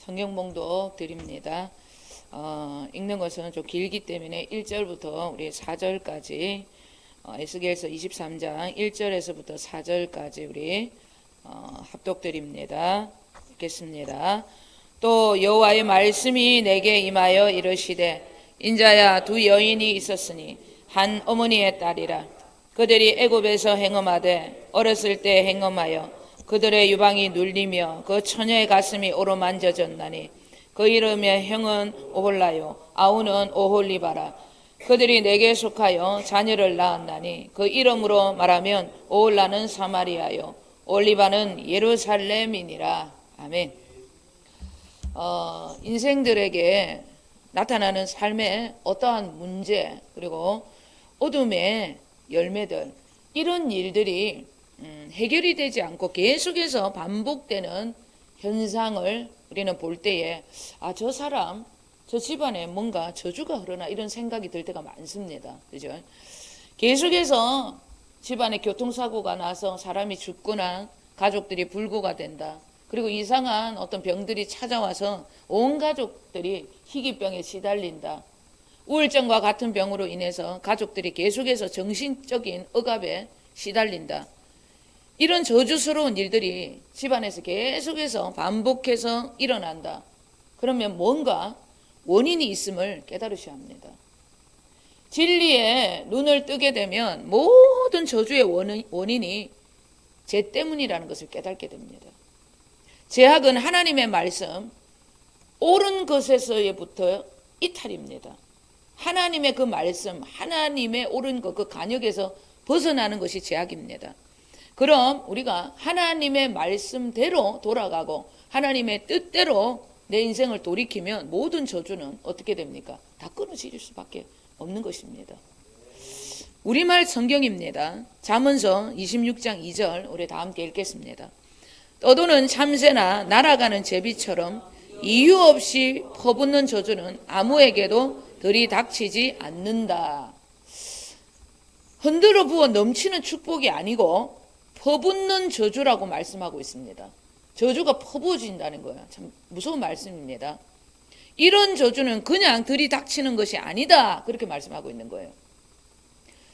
성경 봉독 드립니다. 읽는 것은 좀 길기 때문에 1절부터 우리 4절까지 에스겔서 23장 1절에서부터 4절까지 우리 합독 드립니다. 읽겠습니다. 또 여호와의 말씀이 내게 임하여 이르시되 인자야, 두 여인이 있었으니 한 어머니의 딸이라. 그들이 애굽에서 행음하되 어렸을 때 행음하여 그들의 유방이 눌리며 그 처녀의 가슴이 오로만져졌나니 그 이름의 형은 오홀라요 아우는 오홀리바라. 그들이 내게 속하여 자녀를 낳았나니 그 이름으로 말하면 오홀라는 사마리아요 올리바는 예루살렘이니라. 아멘. 인생들에게 나타나는 삶의 어떠한 문제 그리고 어둠의 열매들, 이런 일들이 해결이 되지 않고 계속해서 반복되는 현상을 우리는 볼 때에 저 사람, 저 집안에 뭔가 저주가 흐르나 이런 생각이 들 때가 많습니다. 그죠? 계속해서 집안에 교통사고가 나서 사람이 죽거나 가족들이 불구가 된다. 그리고 이상한 어떤 병들이 찾아와서 온 가족들이 희귀병에 시달린다. 우울증과 같은 병으로 인해서 가족들이 계속해서 정신적인 억압에 시달린다. 이런 저주스러운 일들이 집안에서 계속해서 반복해서 일어난다. 그러면 뭔가 원인이 있음을 깨달으셔야 합니다. 진리에 눈을 뜨게 되면 모든 저주의 원인이 죄 때문이라는 것을 깨닫게 됩니다. 죄악은 하나님의 말씀, 옳은 것에서부터 이탈입니다. 하나님의 그 말씀, 하나님의 옳은 것, 그 간역에서 벗어나는 것이 죄악입니다. 그럼 우리가 하나님의 말씀대로 돌아가고 하나님의 뜻대로 내 인생을 돌이키면 모든 저주는 어떻게 됩니까? 다 끊어질 수밖에 없는 것입니다. 우리말 성경입니다. 잠언서 26장 2절 우리 다 함께 읽겠습니다. 떠도는 참새나 날아가는 제비처럼 이유 없이 퍼붓는 저주는 아무에게도 들이닥치지 않는다. 흔들어 부어 넘치는 축복이 아니고 퍼붓는 저주라고 말씀하고 있습니다. 저주가 퍼부어진다는 거예요. 참 무서운 말씀입니다. 이런 저주는 그냥 들이닥치는 것이 아니다. 그렇게 말씀하고 있는 거예요.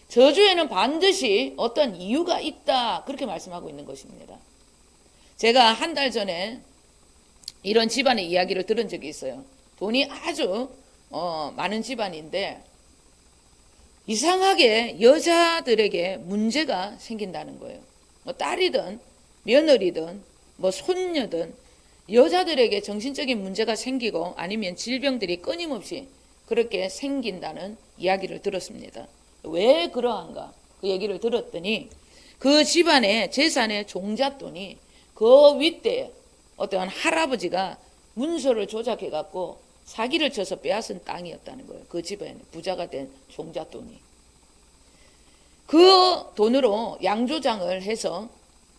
저주에는 반드시 어떤 이유가 있다. 그렇게 말씀하고 있는 것입니다. 제가 한 달 전에 이런 집안의 이야기를 들은 적이 있어요. 돈이 아주 많은 집안인데 이상하게 여자들에게 문제가 생긴다는 거예요. 뭐 딸이든 며느리든 뭐 손녀든 여자들에게 정신적인 문제가 생기고 아니면 질병들이 끊임없이 그렇게 생긴다는 이야기를 들었습니다. 왜 그러한가? 그 얘기를 들었더니 그 집안의 재산의 종잣돈이 그 윗대에 어떤 할아버지가 문서를 조작해 갖고 사기를 쳐서 빼앗은 땅이었다는 거예요. 그 집안에 부자가 된 종잣돈이. 그 돈으로 양조장을 해서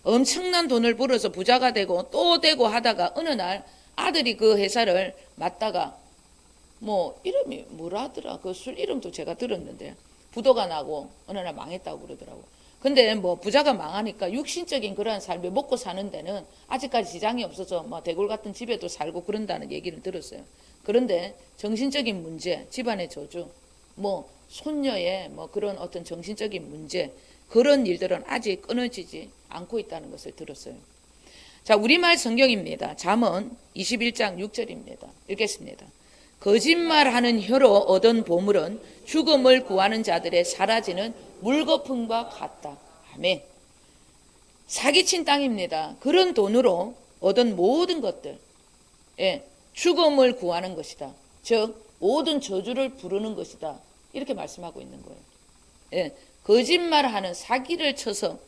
엄청난 돈을 벌어서 부자가 되고 또 되고 하다가 어느 날 아들이 그 회사를 맡다가 뭐 이름이 뭐라더라. 그 술 이름도 제가 들었는데 부도가 나고 어느 날 망했다고 그러더라고. 근데 뭐 부자가 망하니까 육신적인 그러한 삶을 먹고 사는 데는 아직까지 지장이 없어서 뭐 대골 같은 집에도 살고 그런다는 얘기를 들었어요. 그런데 정신적인 문제, 집안의 저주, 뭐 손녀의 뭐 그런 어떤 정신적인 문제, 그런 일들은 아직 끊어지지 않고 있다는 것을 들었어요. 자, 우리말 성경입니다. 잠언 21장 6절입니다. 읽겠습니다. 거짓말하는 혀로 얻은 보물은 죽음을 구하는 자들의 사라지는 물거품과 같다. 아멘. 사기친 땅입니다. 그런 돈으로 얻은 모든 것들, 죽음을 구하는 것이다. 즉 모든 저주를 부르는 것이다. 이렇게 말씀하고 있는 거예요. 거짓말하는 사기를 쳐서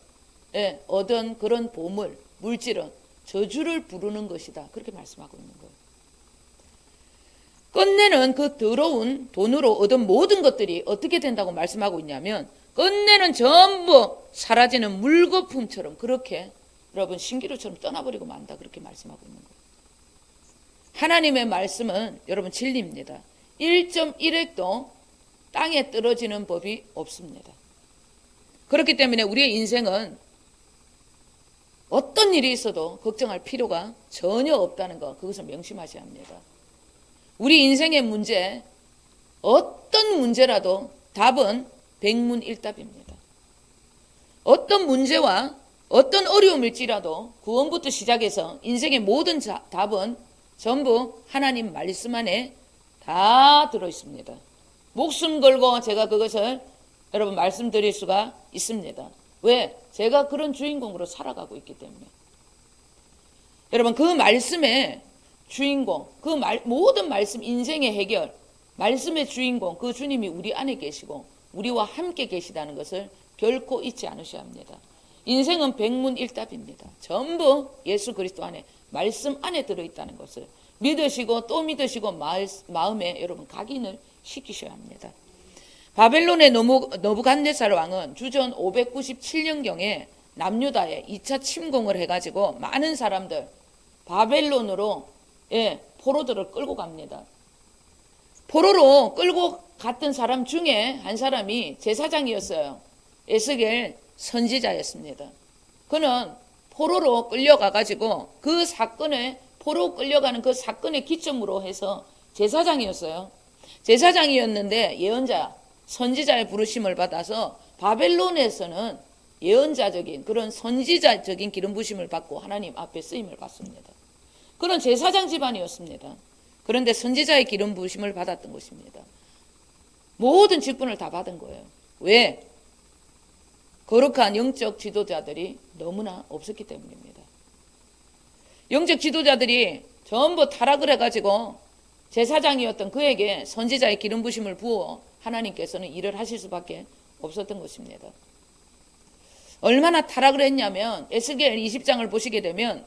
얻은 그런 보물, 물질은 저주를 부르는 것이다. 그렇게 말씀하고 있는 거예요. 끝내는 그 더러운 돈으로 얻은 모든 것들이 어떻게 된다고 말씀하고 있냐면 끝내는 전부 사라지는 물거품처럼 그렇게 여러분 신기루처럼 떠나버리고 만다. 그렇게 말씀하고 있는 거예요. 하나님의 말씀은 여러분 진리입니다. 1.1핵도 땅에 떨어지는 법이 없습니다. 그렇기 때문에 우리의 인생은 어떤 일이 있어도 걱정할 필요가 전혀 없다는 것, 그것을 명심하셔야 합니다. 우리 인생의 문제, 어떤 문제라도 답은 백문일답입니다. 어떤 문제와 어떤 어려움일지라도 구원부터 시작해서 인생의 모든 답은 전부 하나님 말씀 안에 다 들어있습니다. 목숨 걸고 제가 그것을 여러분 말씀드릴 수가 있습니다. 왜? 제가 그런 주인공으로 살아가고 있기 때문에. 여러분 그 말씀의 주인공, 모든 말씀 인생의 해결, 말씀의 주인공, 그 주님이 우리 안에 계시고 우리와 함께 계시다는 것을 결코 잊지 않으셔야 합니다. 인생은 백문일답입니다. 전부 예수 그리스도 안에, 말씀 안에 들어있다는 것을 믿으시고 또 믿으시고 마음에 여러분 각인을 시키셔야 합니다. 바벨론의 너부갓네살 왕은 주전 597년경에 남유다에 2차 침공을 해가지고 많은 사람들 바벨론으로 포로들을 끌고 갑니다. 포로로 끌고 갔던 사람 중에 한 사람이 제사장이었어요. 에스겔 선지자였습니다. 그는 포로로 끌려가가지고 그 사건에 포로 끌려가는 그 사건의 기점으로 해서 제사장이었어요. 제사장이었는데 예언자, 선지자의 부르심을 받아서 바벨론에서는 예언자적인 그런 선지자적인 기름 부심을 받고 하나님 앞에 쓰임을 받습니다. 그런 제사장 집안이었습니다. 그런데 선지자의 기름 부심을 받았던 것입니다. 모든 직분을 다 받은 거예요. 왜? 거룩한 영적 지도자들이 너무나 없었기 때문입니다. 영적 지도자들이 전부 타락을 해가지고 제사장이었던 그에게 선지자의 기름 부심을 부어 하나님께서는 일을 하실 수밖에 없었던 것입니다. 얼마나 타락을 했냐면 에스겔 20장을 보시게 되면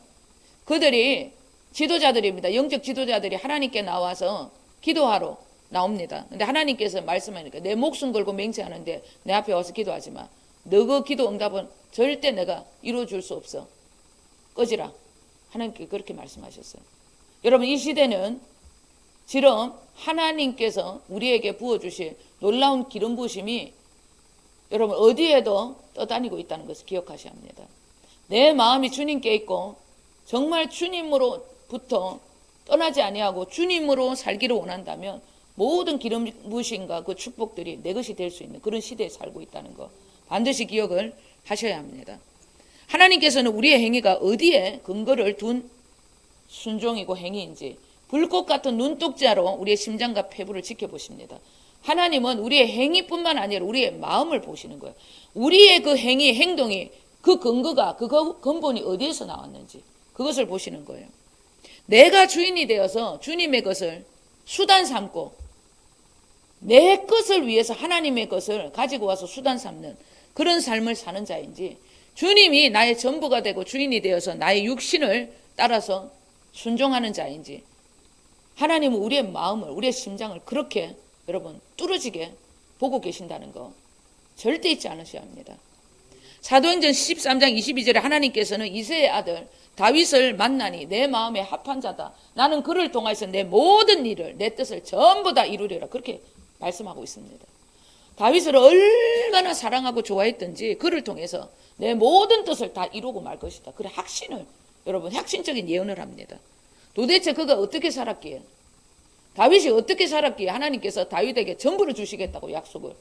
그들이 지도자들입니다. 영적 지도자들이 하나님께 나와서 기도하러 나옵니다. 근데 하나님께서 말씀하니까 내 목숨 걸고 맹세하는데 내 앞에 와서 기도하지 마. 너 그 기도 응답은 절대 내가 이루어줄 수 없어. 꺼지라. 하나님께 그렇게 말씀하셨어요. 여러분 이 시대는 지금 하나님께서 우리에게 부어주실 놀라운 기름 부으심이 여러분 어디에도 떠다니고 있다는 것을 기억하셔야 합니다. 내 마음이 주님께 있고 정말 주님으로부터 떠나지 아니하고 주님으로 살기를 원한다면 모든 기름 부으심과 그 축복들이 내 것이 될 수 있는 그런 시대에 살고 있다는 것 반드시 기억을 하셔야 합니다. 하나님께서는 우리의 행위가 어디에 근거를 둔 순종이고 행위인지 불꽃 같은 눈독자로 우리의 심장과 폐부를 지켜보십니다. 하나님은 우리의 행위뿐만 아니라 우리의 마음을 보시는 거예요. 우리의 그 행위, 행동이 그 근거가, 그 근본이 어디에서 나왔는지 그것을 보시는 거예요. 내가 주인이 되어서 주님의 것을 수단 삼고 내 것을 위해서 하나님의 것을 가지고 와서 수단 삼는 그런 삶을 사는 자인지 주님이 나의 전부가 되고 주인이 되어서 나의 육신을 따라서 순종하는 자인지 하나님은 우리의 마음을 우리의 심장을 그렇게 여러분 뚫어지게 보고 계신다는 거 절대 잊지 않으셔야 합니다. 사도행전 13장 22절에 하나님께서는 이새의 아들 다윗을 만나니 내 마음에 합한 자다. 나는 그를 통해서 내 모든 일을 내 뜻을 전부 다 이루리라 그렇게 말씀하고 있습니다. 다윗을 얼마나 사랑하고 좋아했던지 그를 통해서 내 모든 뜻을 다 이루고 말 것이다. 그래 확신을 여러분 확신적인 예언을 합니다. 도대체 그가 어떻게 살았기에 다윗이 어떻게 살았기에 하나님께서 다윗에게 전부를 주시겠다고 약속을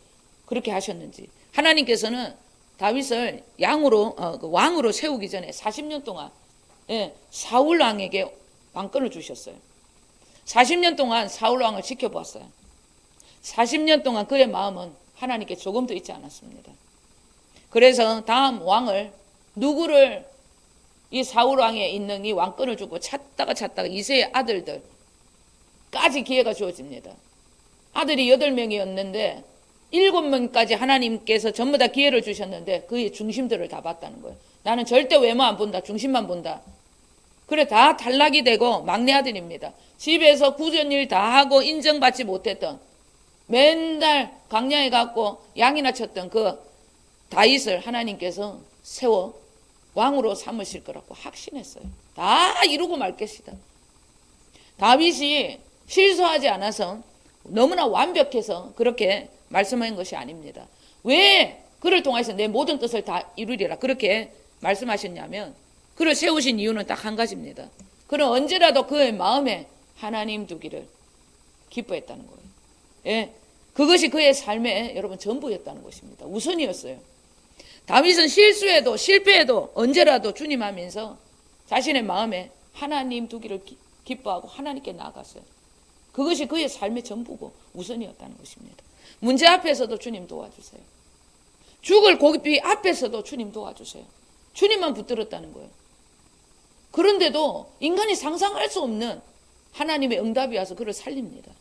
그렇게 하셨는지 하나님께서는 다윗을 왕으로 세우기 전에 40년 동안 사울 왕에게 왕권을 주셨어요. 40년 동안 사울 왕을 지켜보았어요. 40년 동안 그의 마음은 하나님께 조금도 있지 않았습니다. 그래서 다음 왕을 누구를 이 사울 왕에 있는 이 왕권을 주고 찾다가 이새의 아들들까지 기회가 주어집니다. 아들이 8명이었는데 7명까지 하나님께서 전부 다 기회를 주셨는데 그의 중심들을 다 봤다는 거예요. 나는 절대 외모 안 본다. 중심만 본다. 그래 다 탈락이 되고 막내 아들입니다. 집에서 구전일 다 하고 인정받지 못했던 맨날 강야에 갔고 양이나 쳤던 그 다윗을 하나님께서 세워 왕으로 삼으실 거라고 확신했어요. 다 이루고 말 것이다. 다윗이 실수하지 않아서 너무나 완벽해서 그렇게 말씀한 것이 아닙니다. 왜 그를 통해서 내 모든 뜻을 다 이루리라 그렇게 말씀하셨냐면 그를 세우신 이유는 딱 한 가지입니다. 그는 언제라도 그의 마음에 하나님 두기를 기뻐했다는 거예요. 예, 그것이 그의 삶의 여러분 전부였다는 것입니다. 우선이었어요. 다윗은 실수해도 실패해도 언제라도 주님 하면서 자신의 마음에 하나님 두기를 기뻐하고 하나님께 나아갔어요. 그것이 그의 삶의 전부고 우선이었다는 것입니다. 문제 앞에서도 주님 도와주세요. 죽을 고비 앞에서도 주님 도와주세요. 주님만 붙들었다는 거예요. 그런데도 인간이 상상할 수 없는 하나님의 응답이 와서 그를 살립니다.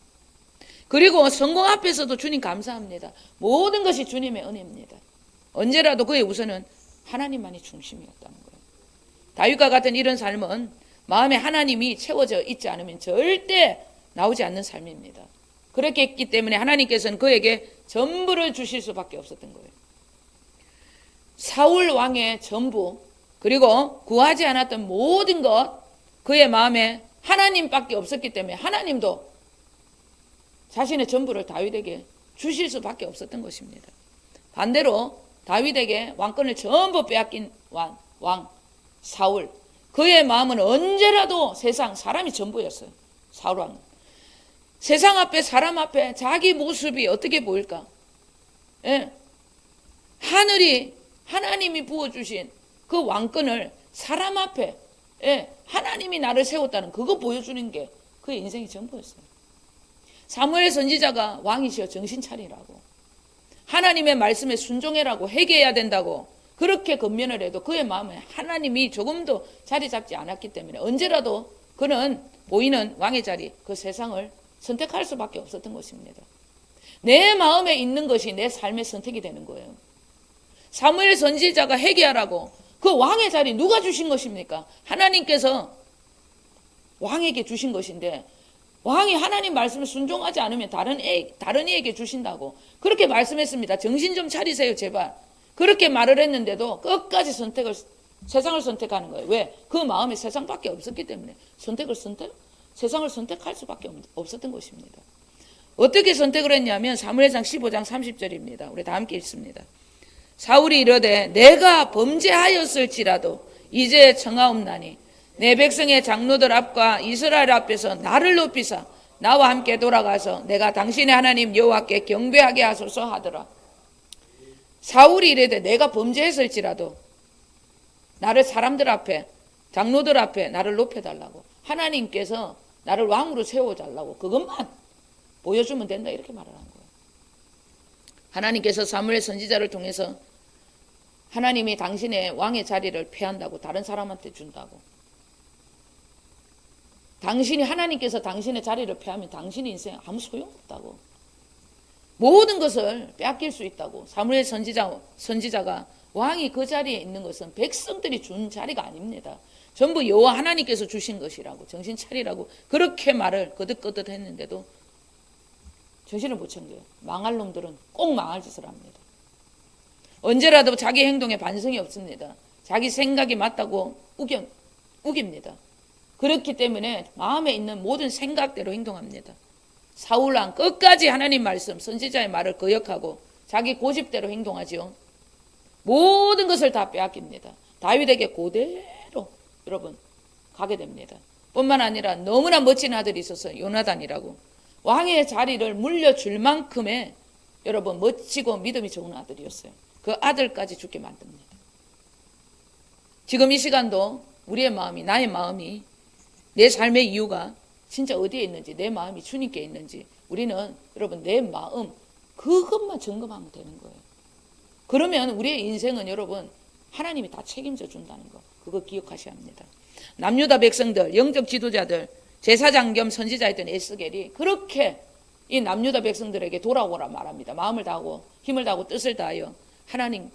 그리고 성공 앞에서도 주님 감사합니다. 모든 것이 주님의 은혜입니다. 언제라도 그의 우선은 하나님만이 중심이었다는 거예요. 다윗과 같은 이런 삶은 마음에 하나님이 채워져 있지 않으면 절대 나오지 않는 삶입니다. 그렇게 했기 때문에 하나님께서는 그에게 전부를 주실 수밖에 없었던 거예요. 사울 왕의 전부, 그리고 구하지 않았던 모든 것, 그의 마음에 하나님밖에 없었기 때문에 하나님도 자신의 전부를 다윗에게 주실 수밖에 없었던 것입니다. 반대로 다윗에게 왕권을 전부 빼앗긴 왕 사울, 그의 마음은 언제라도 세상 사람이 전부였어요. 사울 왕은 세상 앞에 사람 앞에 자기 모습이 어떻게 보일까? 예. 하늘이 하나님이 부어주신 그 왕권을 사람 앞에 하나님이 나를 세웠다는 그거 보여주는 게 그의 인생의 전부였어요. 사무엘 선지자가 왕이시여 정신 차리라고, 하나님의 말씀에 순종해라고, 회개해야 된다고 그렇게 권면을 해도 그의 마음에 하나님이 조금도 자리 잡지 않았기 때문에 언제라도 그는 보이는 왕의 자리, 그 세상을 선택할 수밖에 없었던 것입니다. 내 마음에 있는 것이 내 삶의 선택이 되는 거예요. 사무엘 선지자가 회개하라고, 그 왕의 자리 누가 주신 것입니까? 하나님께서 왕에게 주신 것인데 왕이 하나님 말씀에 순종하지 않으면 다른 이에게 주신다고 그렇게 말씀했습니다. 정신 좀 차리세요 제발. 그렇게 말을 했는데도 끝까지 세상을 선택하는 거예요. 왜? 그 마음에 세상밖에 없었기 때문에 세상을 선택할 수밖에 없었던 것입니다. 어떻게 선택을 했냐면 사무엘상 15장 30절입니다. 우리 다 함께 읽습니다. 사울이 이르되 내가 범죄하였을지라도 이제 청하옵나니 내 백성의 장로들 앞과 이스라엘 앞에서 나를 높이사 나와 함께 돌아가서 내가 당신의 하나님 여호와께 경배하게 하소서 하더라. 사울이 이르되 내가 범죄했을지라도 나를 사람들 앞에 장로들 앞에 나를 높여달라고, 하나님께서 나를 왕으로 세워달라고 그것만 보여주면 된다 이렇게 말을 한 거예요. 하나님께서 사무엘 선지자를 통해서 하나님이 당신의 왕의 자리를 폐한다고, 다른 사람한테 준다고, 하나님께서 당신의 자리를 폐하면 당신의 인생에 아무 소용없다고, 모든 것을 빼앗길 수 있다고. 사무엘 선지자가 왕이 그 자리에 있는 것은 백성들이 준 자리가 아닙니다. 전부 여호와 하나님께서 주신 것이라고, 정신 차리라고 그렇게 말을 거듭거듭 했는데도 정신을 못 차려요. 망할 놈들은 꼭 망할 짓을 합니다. 언제라도 자기 행동에 반성이 없습니다. 자기 생각이 맞다고 우깁니다. 그렇기 때문에 마음에 있는 모든 생각대로 행동합니다. 사울왕 끝까지 하나님 말씀, 선지자의 말을 거역하고 자기 고집대로 행동하죠. 모든 것을 다 빼앗깁니다. 다윗에게 그대로 여러분 가게 됩니다. 뿐만 아니라 너무나 멋진 아들이 있어서 요나단이라고, 왕의 자리를 물려줄 만큼의 여러분 멋지고 믿음이 좋은 아들이었어요. 그 아들까지 죽게 만듭니다. 지금 이 시간도 우리의 마음이, 나의 마음이, 내 삶의 이유가 진짜 어디에 있는지, 내 마음이 주님께 있는지 우리는 여러분 내 마음 그것만 점검하면 되는 거예요. 그러면 우리의 인생은 여러분 하나님이 다 책임져 준다는 거, 그거 기억하셔야 합니다. 남유다 백성들, 영적 지도자들, 제사장 겸 선지자였던 에스겔이 그렇게 이 남유다 백성들에게 돌아오라 말합니다. 마음을 다하고 힘을 다하고 뜻을 다하여 하나님을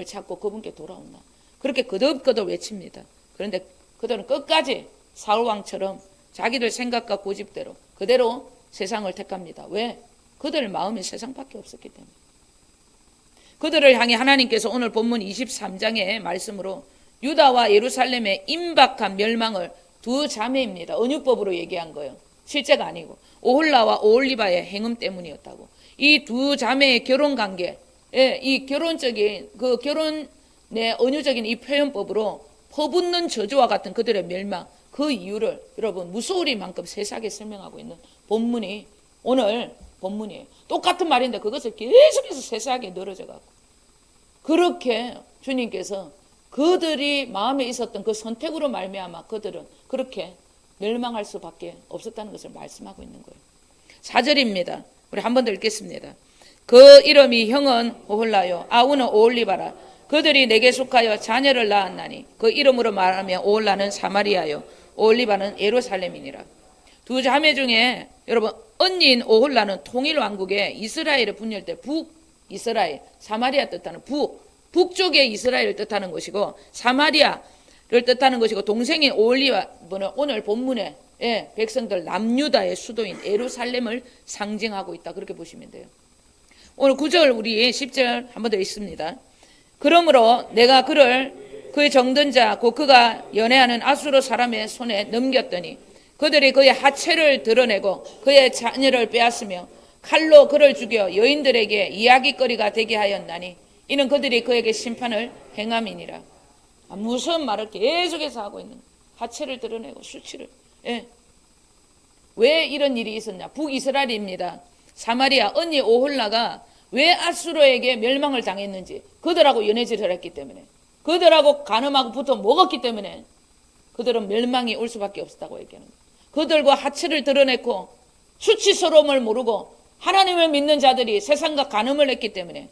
찾고 그분께 돌아온다. 그렇게 거듭거듭 외칩니다. 그런데 그들은 끝까지 사울왕처럼 자기들 생각과 고집대로 그대로 세상을 택합니다. 왜? 그들 마음에 세상밖에 없었기 때문에. 그들을 향해 하나님께서 오늘 본문 23장의 말씀으로 유다와 예루살렘의 임박한 멸망을 두 자매입니다. 언유법으로 얘기한 거예요. 실제가 아니고 오홀라와 오홀리바의 행음 때문이었다고. 이 두 자매의 결혼 관계, 이 결혼적인 그 결혼의 언유적인 이 표현법으로 퍼붓는 저주와 같은 그들의 멸망, 그 이유를 여러분 무소리만큼 세세하게 설명하고 있는 본문이 오늘 본문이에요. 똑같은 말인데 그것을 계속해서 세세하게 늘어져 갖고 그렇게 주님께서 그들이 마음에 있었던 그 선택으로 말미암아 그들은 그렇게 멸망할 수밖에 없었다는 것을 말씀하고 있는 거예요. 4절입니다. 우리 한 번 더 읽겠습니다. 그 이름이 형은 오홀라요 아우는 오홀리바라. 그들이 내게 속하여 자녀를 낳았나니 그 이름으로 말하며 오홀라는 사마리아요 오홀리바는 예루살렘이니라. 두 자매 중에 여러분 언니인 오홀라는 통일 왕국의 이스라엘의 분열때 북이스라엘 사마리아 뜻하는 북쪽의 이스라엘을 뜻하는 것이고 사마리아를 뜻하는 것이고 동생인 오홀리바는 오늘 본문에 백성들 남유다의 수도인 예루살렘을 상징하고 있다. 그렇게 보시면 돼요. 오늘 9절 우리 10절 한 번 더 있습니다. 그러므로 내가 그의 정든 자 곧 그가 연애하는 아수르 사람의 손에 넘겼더니 그들이 그의 하체를 드러내고 그의 자녀를 빼앗으며 칼로 그를 죽여 여인들에게 이야기거리가 되게 하였나니 이는 그들이 그에게 심판을 행함이니라. 무슨 말을 계속해서 하고 있는 하체를 드러내고 수치를 왜 이런 일이 있었냐. 북이스라엘입니다. 사마리아 언니 오홀라가 왜 아수르에게 멸망을 당했는지 그들하고 연애질을 했기 때문에 그들하고 간음하고 붙어 먹었기 때문에 그들은 멸망이 올 수밖에 없었다고 얘기하는 거예요. 그들과 하체를 드러냈고 수치스러움을 모르고 하나님을 믿는 자들이 세상과 간음을 했기 때문에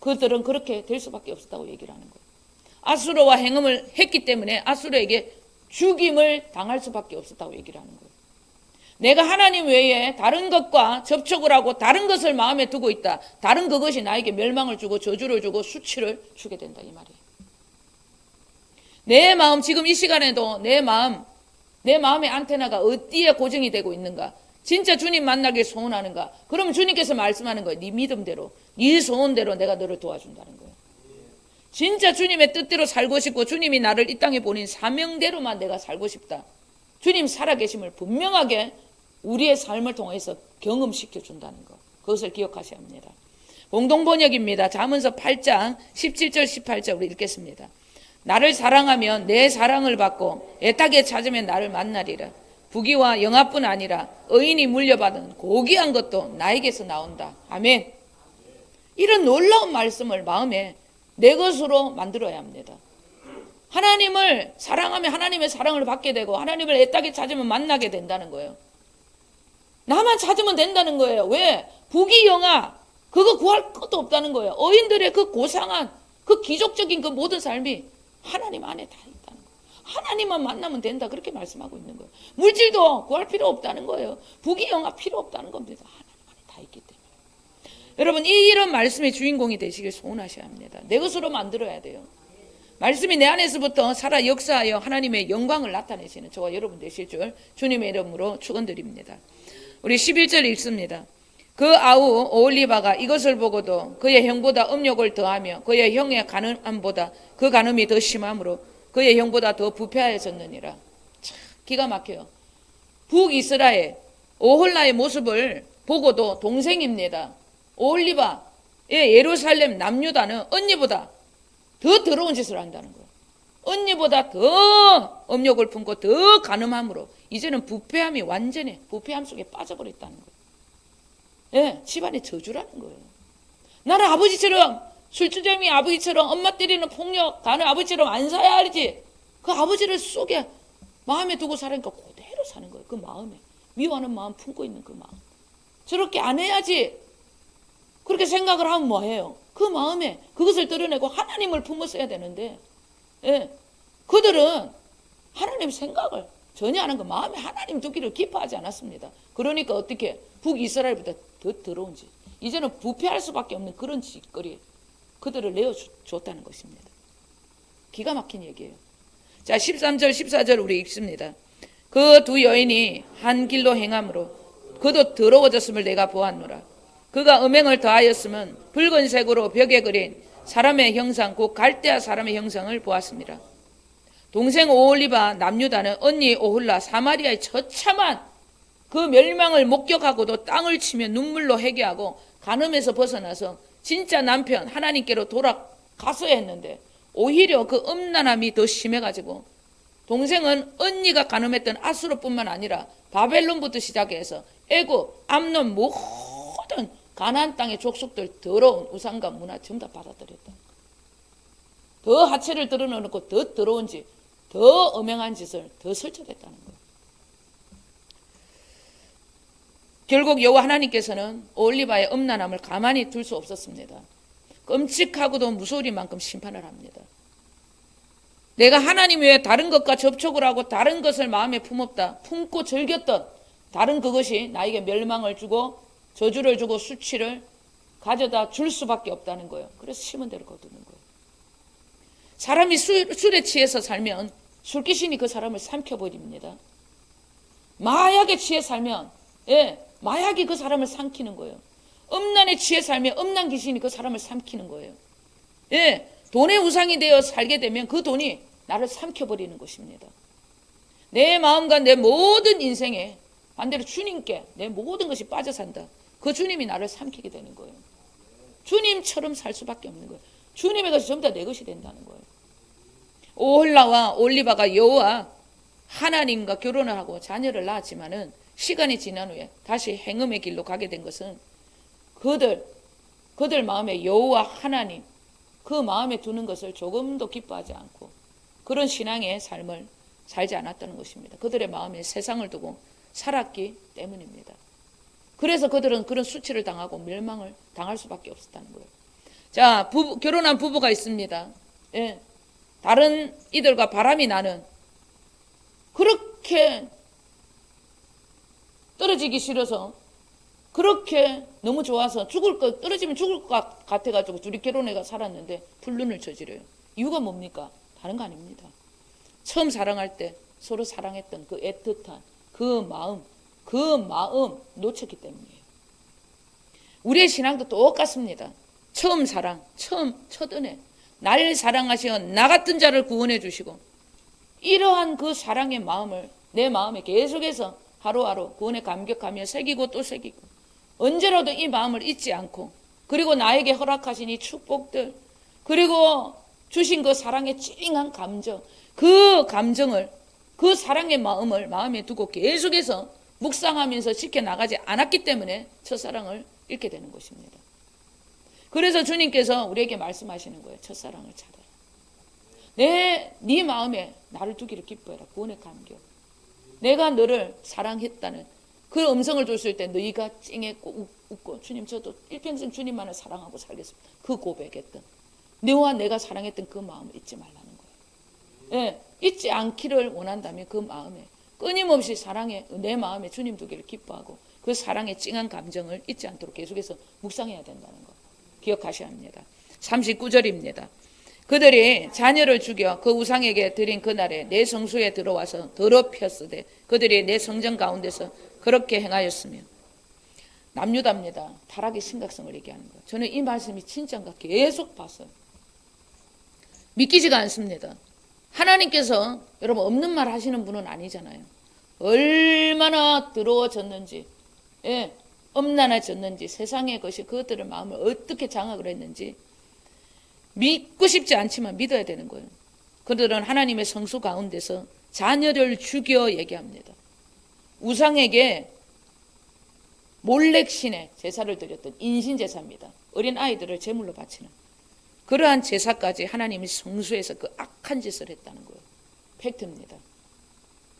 그들은 그렇게 될 수밖에 없었다고 얘기를 하는 거예요. 아수르와 행음을 했기 때문에 아수르에게 죽임을 당할 수밖에 없었다고 얘기를 하는 거예요. 내가 하나님 외에 다른 것과 접촉을 하고 다른 것을 마음에 두고 있다. 다른 그것이 나에게 멸망을 주고 저주를 주고 수치를 주게 된다 이 말이에요. 내 마음 지금 이 시간에도 내 마음의 안테나가 어디에 고정이 되고 있는가? 진짜 주님 만나길 소원하는가? 그러면 주님께서 말씀하는 거예요. 네 믿음대로 네 소원대로 내가 너를 도와준다는 거예요. 진짜 주님의 뜻대로 살고 싶고 주님이 나를 이 땅에 보낸 사명대로만 내가 살고 싶다. 주님 살아계심을 분명하게 우리의 삶을 통해서 경험시켜 준다는 것. 그것을 기억하셔야 합니다. 공동번역입니다. 잠언서 8장 17절 18절 우리 읽겠습니다. 나를 사랑하면 내 사랑을 받고 애타게 찾으면 나를 만나리라. 부귀와 영화뿐 아니라 의인이 물려받은 고귀한 것도 나에게서 나온다. 아멘. 이런 놀라운 말씀을 마음에 내 것으로 만들어야 합니다. 하나님을 사랑하면 하나님의 사랑을 받게 되고 하나님을 애타게 찾으면 만나게 된다는 거예요. 나만 찾으면 된다는 거예요. 왜? 부귀 영화 그거 구할 것도 없다는 거예요. 어인들의 그 고상한 그 기적적인 그 모든 삶이 하나님 안에 다 있다는 거예요. 하나님만 만나면 된다 그렇게 말씀하고 있는 거예요. 물질도 구할 필요 없다는 거예요. 부귀 영화 필요 없다는 겁니다. 하나님 안에 다 있기 때문에. 여러분 이런 말씀의 주인공이 되시길 소원하셔야 합니다. 내 것으로 만들어야 돼요. 말씀이 내 안에서부터 살아 역사하여 하나님의 영광을 나타내시는 저와 여러분 되실 줄 주님의 이름으로 축원드립니다. 우리 11절 읽습니다. 그 아우 오홀리바가 이것을 보고도 그의 형보다 음욕을 더하며 그의 형의 간음보다 그 간음이 더 심함으로 그의 형보다 더 부패하여졌느니라. 참 기가 막혀요. 북이스라엘 오홀라의 모습을 보고도 동생입니다. 오홀리바 예루살렘 남유다는 언니보다 더 더러운 짓을 한다는 거예요. 언니보다 더 음욕을 품고 더 간음함으로 이제는 부패함이 완전히 부패함 속에 빠져버렸다는 거예요. 집안의 저주라는 거예요. 나는 아버지처럼 술주정이 아버지처럼 엄마 때리는 폭력 가는 아버지처럼 안 살아야 알지. 그 아버지를 속에 마음에 두고 살으니까 그대로 사는 거예요. 그 마음에 미워하는 마음 품고 있는 그 마음. 저렇게 안 해야지. 그렇게 생각을 하면 뭐해요? 그 마음에 그것을 드러내고 하나님을 품었어야 되는데 그들은 하나님 생각을 전혀 안 한 거 마음에 하나님 두기를 기뻐하지 않았습니다. 그러니까 어떻게 북이스라엘보다 더 더러운 짓 이제는 부패할 수밖에 없는 그런 짓거리 그들을 내어줬다는 것입니다. 기가 막힌 얘기예요. 자 13절 14절 우리 읽습니다. 그 두 여인이 한 길로 행함으로 그도 더러워졌음을 내가 보았노라. 그가 음행을 더하였으면 붉은색으로 벽에 그린 사람의 형상 곧 갈대아 사람의 형상을 보았습니다. 동생 오홀리바 남유다는 언니 오홀라 사마리아의 처참한 그 멸망을 목격하고도 땅을 치며 눈물로 회개하고 간음에서 벗어나서 진짜 남편 하나님께로 돌아갔어야 했는데 오히려 그 음란함이 더 심해가지고 동생은 언니가 간음했던 아수르뿐만 아니라 바벨론부터 시작해서 애굽, 암론 모든 가나안 땅의 족속들 더러운 우상과 문화 전부 다 받아들였다. 더 하체를 드러내놓고 더 더러운 짓, 더 엄행한 짓을 더 설쳐댔다는 거예요. 결국 여호와 하나님께서는 오홀리바의 음란함을 가만히 둘 수 없었습니다. 끔찍하고도 무서울 만큼 심판을 합니다. 내가 하나님 외에 다른 것과 접촉을 하고 다른 것을 마음에 품고 즐겼던 다른 그것이 나에게 멸망을 주고 저주를 주고 수치를 가져다 줄 수밖에 없다는 거예요. 그래서 심은 대로 거두는 거예요. 사람이 술에 취해서 살면 술귀신이 그 사람을 삼켜버립니다. 마약에 취해 살면 마약이 그 사람을 삼키는 거예요. 음란에 취해 살면 음란 귀신이 그 사람을 삼키는 거예요. 돈의 우상이 되어 살게 되면 그 돈이 나를 삼켜버리는 것입니다. 내 마음과 내 모든 인생에 반대로 주님께 내 모든 것이 빠져 산다. 그 주님이 나를 삼키게 되는 거예요. 주님처럼 살 수밖에 없는 거예요. 주님의 것이 전부 다 내 것이 된다는 거예요. 오홀라와 올리바가 여호와 하나님과 결혼을 하고 자녀를 낳았지만은 시간이 지난 후에 다시 행음의 길로 가게 된 것은 그들 마음에 여호와 하나님 그 마음에 두는 것을 조금도 기뻐하지 않고 그런 신앙의 삶을 살지 않았다는 것입니다. 그들의 마음에 세상을 두고 살았기 때문입니다. 그래서 그들은 그런 수치를 당하고 멸망을 당할 수밖에 없었다는 거예요. 자, 결혼한 부부가 있습니다. 다른 이들과 바람이 나는 그렇게 떨어지기 싫어서 그렇게 너무 좋아서 떨어지면 죽을 것 같아가지고 둘이 결혼해가 살았는데 불륜을 저지려요. 이유가 뭡니까? 다른 거 아닙니다. 처음 사랑할 때 서로 사랑했던 그 애틋한 그 마음 놓쳤기 때문이에요. 우리의 신앙도 똑같습니다. 처음 사랑, 첫 은혜, 날 사랑하시어 나 같은 자를 구원해 주시고 이러한 그 사랑의 마음을 내 마음에 계속해서 하루하루 구원에 감격하며 새기고 또 새기고 언제라도 이 마음을 잊지 않고 그리고 나에게 허락하신 이 축복들 그리고 주신 그 사랑의 찡한 감정 그 감정을 그 사랑의 마음을 마음에 두고 계속해서 묵상하면서 지켜나가지 않았기 때문에 첫사랑을 잃게 되는 것입니다. 그래서 주님께서 우리에게 말씀하시는 거예요. 첫사랑을 찾아라. 네 마음에 나를 두기를 기뻐해라. 구원의 감격. 내가 너를 사랑했다는 그 음성을 줬을 때 너희가 찡했고 웃고 주님 저도 일평생 주님만을 사랑하고 살겠습니다. 그 고백했던 너와 내가 사랑했던 그 마음을 잊지 말라는 거예요. 잊지 않기를 원한다면 그 마음에 끊임없이 사랑에 내 마음에 주님 두기를 기뻐하고 그 사랑의 찡한 감정을 잊지 않도록 계속해서 묵상해야 된다는 거 기억하셔야 합니다. 39절입니다. 그들이 자녀를 죽여 그 우상에게 드린 그날에 내 성소에 들어와서 더럽혔으되 그들이 내 성전 가운데서 그렇게 행하였으며 남유다입니다. 타락의 심각성을 얘기하는 거예요. 저는 이 말씀이 진짜인가 계속 봤어요. 믿기지가 않습니다. 하나님께서 여러분 없는 말 하시는 분은 아니잖아요. 얼마나 더러워졌는지 엄난해졌는지 세상의 것이 그것들의 마음을 어떻게 장악을 했는지 믿고 싶지 않지만 믿어야 되는 거예요. 그들은 하나님의 성소 가운데서 자녀를 죽여 얘기합니다. 우상에게 몰렉신의 제사를 드렸던 인신제사입니다. 어린 아이들을 제물로 바치는 그러한 제사까지 하나님이 성소에서 그 악한 짓을 했다는 거예요. 팩트입니다.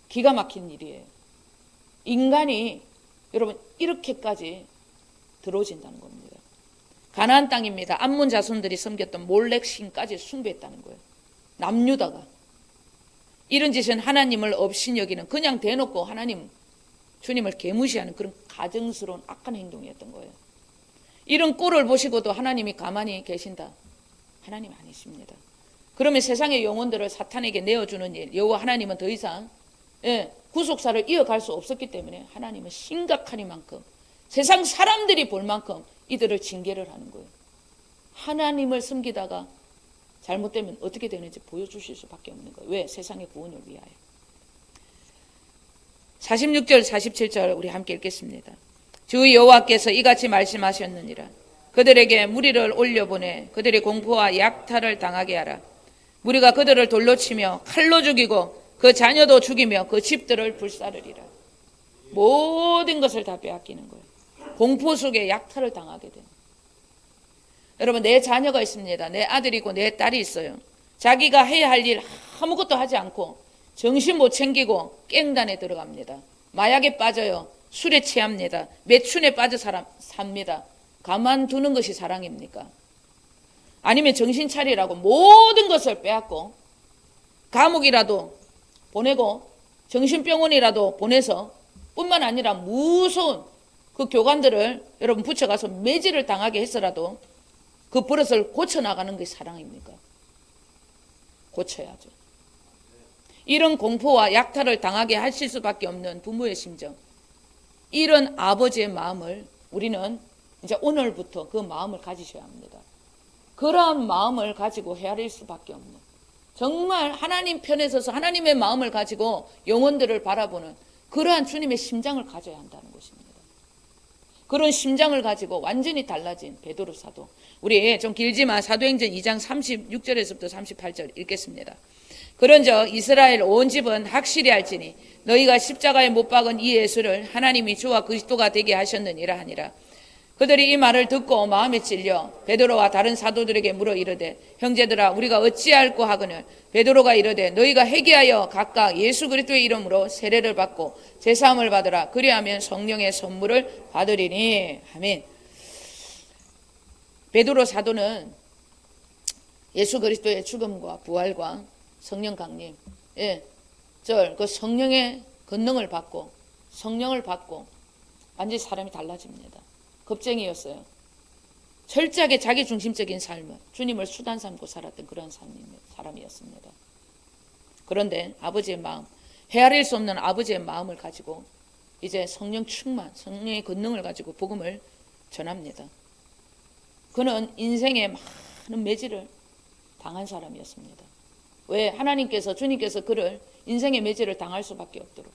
기가 막힌 일이에요. 인간이 여러분 이렇게까지 더러워진다는 겁니다. 가나안 땅입니다. 암몬 자손들이 섬겼던 몰렉신까지 숭배했다는 거예요. 남유다가 이런 짓은 하나님을 없인 여기는 그냥 대놓고 하나님 주님을 개무시하는 그런 가증스러운 악한 행동이었던 거예요. 이런 꼴을 보시고도 하나님이 가만히 계신다. 하나님 아니십니다. 그러면 세상의 영혼들을 사탄에게 내어주는 일 여호와 하나님은 더 이상 구속사를 이어갈 수 없었기 때문에 하나님은 심각하니만큼 세상 사람들이 볼 만큼 이들을 징계를 하는 거예요. 하나님을 섬기다가 잘못되면 어떻게 되는지 보여주실 수밖에 없는 거예요. 왜? 세상의 구원을 위하여. 46절 47절 우리 함께 읽겠습니다. 주 여호와께서 이같이 말씀하셨느니라. 그들에게 무리를 올려보내 그들의 공포와 약탈을 당하게 하라. 우리가 그들을 돌로 치며 칼로 죽이고 그 자녀도 죽이며 그 집들을 불사르리라. 모든 것을 다 빼앗기는 거예요. 공포 속에 약탈을 당하게 돼요. 여러분, 내 자녀가 있습니다. 내 아들이고 내 딸이 있어요. 자기가 해야 할 일 아무것도 하지 않고 정신 못 챙기고 깽단에 들어갑니다. 마약에 빠져요. 술에 취합니다. 매춘에 빠져 삽니다. 가만두는 것이 사랑입니까? 아니면 정신 차리라고 모든 것을 빼앗고 감옥이라도 보내고 정신병원이라도 보내서 뿐만 아니라 무서운 그 교관들을 여러분 붙여가서 매질을 당하게 해서라도 그 버릇을 고쳐나가는 게 사랑입니까? 고쳐야죠. 이런 공포와 약탈을 당하게 하실 수밖에 없는 부모의 심정, 이런 아버지의 마음을 우리는 이제 오늘부터 그 마음을 가지셔야 합니다. 그러한 마음을 가지고 헤아릴 수밖에 없는, 정말 하나님 편에 서서 하나님의 마음을 가지고 영혼들을 바라보는 그러한 주님의 심장을 가져야 한다는 것입니다. 그런 심장을 가지고 완전히 달라진 베드로 사도, 우리 좀 길지만 사도행전 2장 36절에서부터 38절 읽겠습니다. 그런즉 이스라엘 온 집은 확실히 알지니 너희가 십자가에 못 박은 이 예수를 하나님이 주와 그리스도가 되게 하셨느니라 하니라. 그들이 이 말을 듣고 마음에 찔려 베드로와 다른 사도들에게 물어 이르되 형제들아 우리가 어찌할꼬 하거늘 베드로가 이르되 너희가 회개하여 각각 예수 그리스도의 이름으로 세례를 받고 제사함을 받으라. 그리하면 성령의 선물을 받으리니. 아멘. 베드로 사도는 예수 그리스도의 죽음과 부활과 성령 강림, 그 성령의 권능을 받고 성령을 받고 완전히 사람이 달라집니다. 겁쟁이였어요. 철저하게 자기중심적인 삶을 주님을 수단 삼고 살았던 그런 사람이었습니다. 그런데 아버지의 마음, 헤아릴 수 없는 아버지의 마음을 가지고 이제 성령 충만, 성령의 권능을 가지고 복음을 전합니다. 그는 인생에 많은 매질을 당한 사람이었습니다. 왜? 하나님께서, 주님께서 그를 인생의 매질을 당할 수밖에 없도록,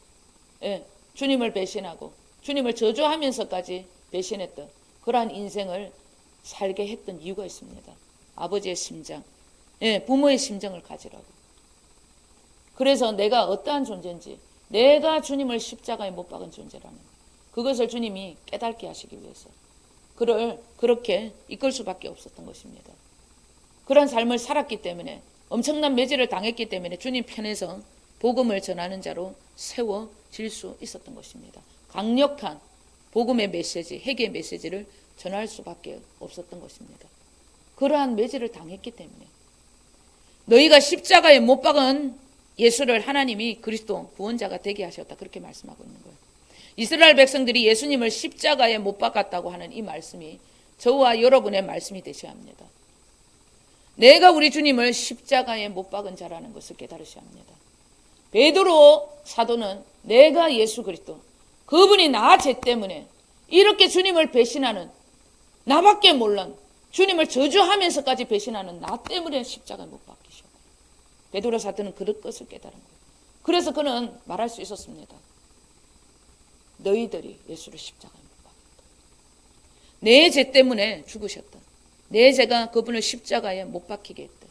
주님을 배신하고 주님을 저주하면서까지 배신했던 그러한 인생을 살게 했던 이유가 있습니다. 아버지의 심장, 부모의 심정을 가지라고. 그래서 내가 어떠한 존재인지, 내가 주님을 십자가에 못 박은 존재라는 그것을 주님이 깨닫게 하시기 위해서 그를 그렇게 이끌 수밖에 없었던 것입니다. 그런 삶을 살았기 때문에, 엄청난 매질을 당했기 때문에 주님 편에서 복음을 전하는 자로 세워질 수 있었던 것입니다. 강력한 복음의 메시지, 회개의 메시지를 전할 수밖에 없었던 것입니다. 그러한 매질을 당했기 때문에 너희가 십자가에 못 박은 예수를 하나님이 그리스도 구원자가 되게 하셨다, 그렇게 말씀하고 있는 거예요. 이스라엘 백성들이 예수님을 십자가에 못 박았다고 하는 이 말씀이 저와 여러분의 말씀이 되셔야 합니다. 내가 우리 주님을 십자가에 못 박은 자라는 것을 깨달으셔야 합니다. 베드로 사도는 내가 예수 그리스도, 그분이 나 죄 때문에 이렇게 주님을 배신하는, 나밖에 몰란 주님을 저주하면서까지 배신하는 나 때문에 십자가에 못 박히셨고, 베드로 사도는 그럴 것을 깨달은 거예요. 그래서 그는 말할 수 있었습니다. 너희들이 예수를 십자가에 못 박았다. 내 죄 때문에 죽으셨다. 내 죄가 그분을 십자가에 못 박히게 했다.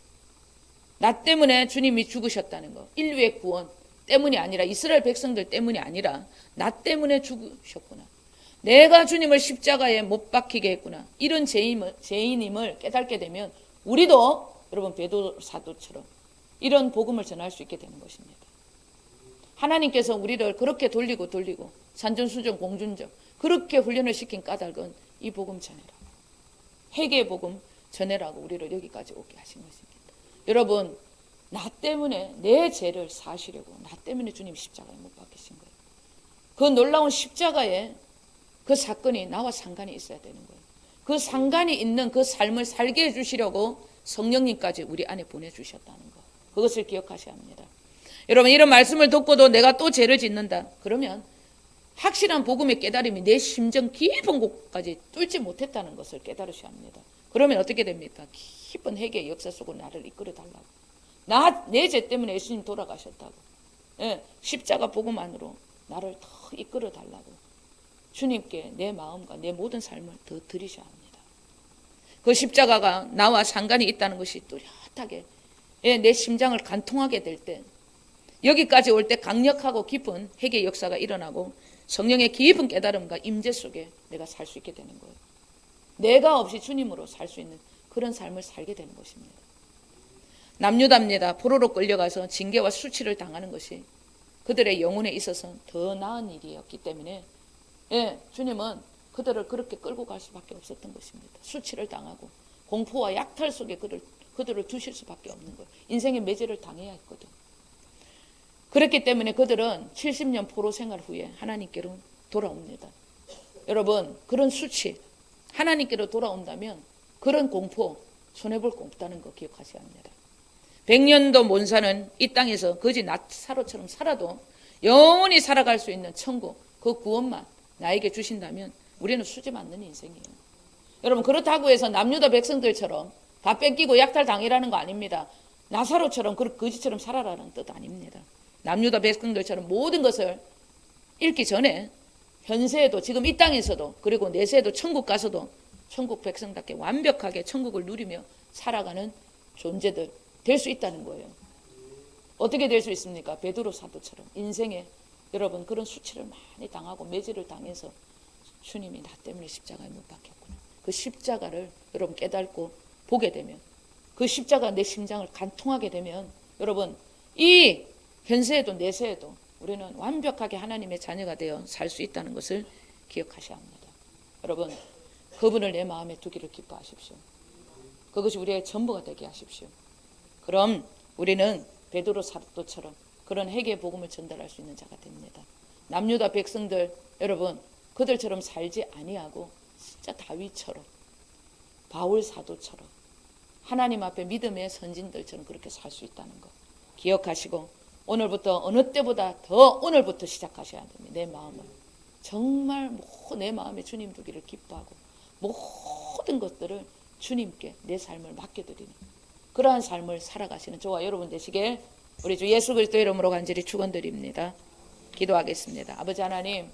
나 때문에 주님이 죽으셨다는 거, 인류의 구원 때문이 아니라, 이스라엘 백성들 때문이 아니라 나 때문에 죽으셨구나. 내가 주님을 십자가에 못 박히게 했구나. 이런 죄인임을 깨닫게 되면 우리도 여러분 베드로 사도처럼 이런 복음을 전할 수 있게 되는 것입니다. 하나님께서 우리를 그렇게 돌리고 산전수전 공준적 그렇게 훈련을 시킨 까닭은 이 복음 전해라, 회개의 복음 전해라고 우리를 여기까지 오게 하신 것입니다. 여러분, 나 때문에 내 죄를 사시려고 나 때문에 주님 십자가에 못 박히신 거예요. 그 놀라운 십자가에 그 사건이 나와 상관이 있어야 되는 거예요. 그 상관이 있는 그 삶을 살게 해주시려고 성령님까지 우리 안에 보내주셨다는 거, 그것을 기억하셔야 합니다. 여러분, 이런 말씀을 듣고도 내가 또 죄를 짓는다 그러면 확실한 복음의 깨달음이 내 심정 깊은 곳까지 뚫지 못했다는 것을 깨달으셔야 합니다. 그러면 어떻게 됩니까? 깊은 회개의 역사 속으로 나를 이끌어 달라고, 내 죄 때문에 예수님 돌아가셨다고, 십자가 복음 안으로 나를 더 이끌어 달라고 주님께 내 마음과 내 모든 삶을 더 드리셔야 합니다. 그 십자가가 나와 상관이 있다는 것이 뚜렷하게 내 심장을 간통하게 될 때, 여기까지 올 때 강력하고 깊은 회개의 역사가 일어나고 성령의 깊은 깨달음과 임재 속에 내가 살 수 있게 되는 거예요. 내가 없이 주님으로 살 수 있는 그런 삶을 살게 되는 것입니다. 남유다입니다. 포로로 끌려가서 징계와 수치를 당하는 것이 그들의 영혼에 있어서 더 나은 일이었기 때문에 주님은 그들을 그렇게 끌고 갈 수밖에 없었던 것입니다. 수치를 당하고 공포와 약탈 속에 그들을 두실 수밖에 없는 거예요. 인생의 매제를 당해야 했거든. 그렇기 때문에 그들은 70년 포로 생활 후에 하나님께로 돌아옵니다. 여러분, 그런 수치, 하나님께로 돌아온다면 그런 공포 손해볼 거 없다는 거 기억하셔야 합니다. 100년도 못 사는 이 땅에서 거지 나사로처럼 살아도 영원히 살아갈 수 있는 천국, 그 구원만 나에게 주신다면 우리는 수지 맞는 인생이에요. 여러분, 그렇다고 해서 남유다 백성들처럼 다 뺏기고 약탈 당이라는 거 아닙니다. 나사로처럼 거지처럼 살아라는 뜻 아닙니다. 남유다 백성들처럼 모든 것을 잃기 전에 현세에도 지금 이 땅에서도 그리고 내세에도 천국 가서도 천국 백성답게 완벽하게 천국을 누리며 살아가는 존재들 될 수 있다는 거예요. 어떻게 될 수 있습니까? 베드로 사도처럼 인생에 여러분 그런 수치를 많이 당하고 매질을 당해서 주님이 나 때문에 십자가에 못 박혔구나. 그 십자가를 여러분 깨닫고 보게 되면 그 십자가 내 심장을 간통하게 되면 여러분 이 현세에도 내세에도 우리는 완벽하게 하나님의 자녀가 되어 살 수 있다는 것을 기억하셔야 합니다. 여러분 그분을 내 마음에 두기를 기뻐하십시오. 그것이 우리의 전부가 되게 하십시오. 그럼 우리는 베드로 사도처럼 그런 회개의 복음을 전달할 수 있는 자가 됩니다. 남유다 백성들 여러분 그들처럼 살지 아니하고 진짜 다윗처럼 바울 사도처럼 하나님 앞에 믿음의 선진들처럼 그렇게 살 수 있다는 것 기억하시고 오늘부터 어느 때보다 더 오늘부터 시작하셔야 됩니다. 내 마음을 정말 내 마음에 주님 두기를 기뻐하고 모든 것들을 주님께 내 삶을 맡겨드리는 그러한 삶을 살아가시는 저와 여러분 되시길 우리 주 예수 그리스도 이름으로 간절히 축원드립니다. 기도하겠습니다. 아버지 하나님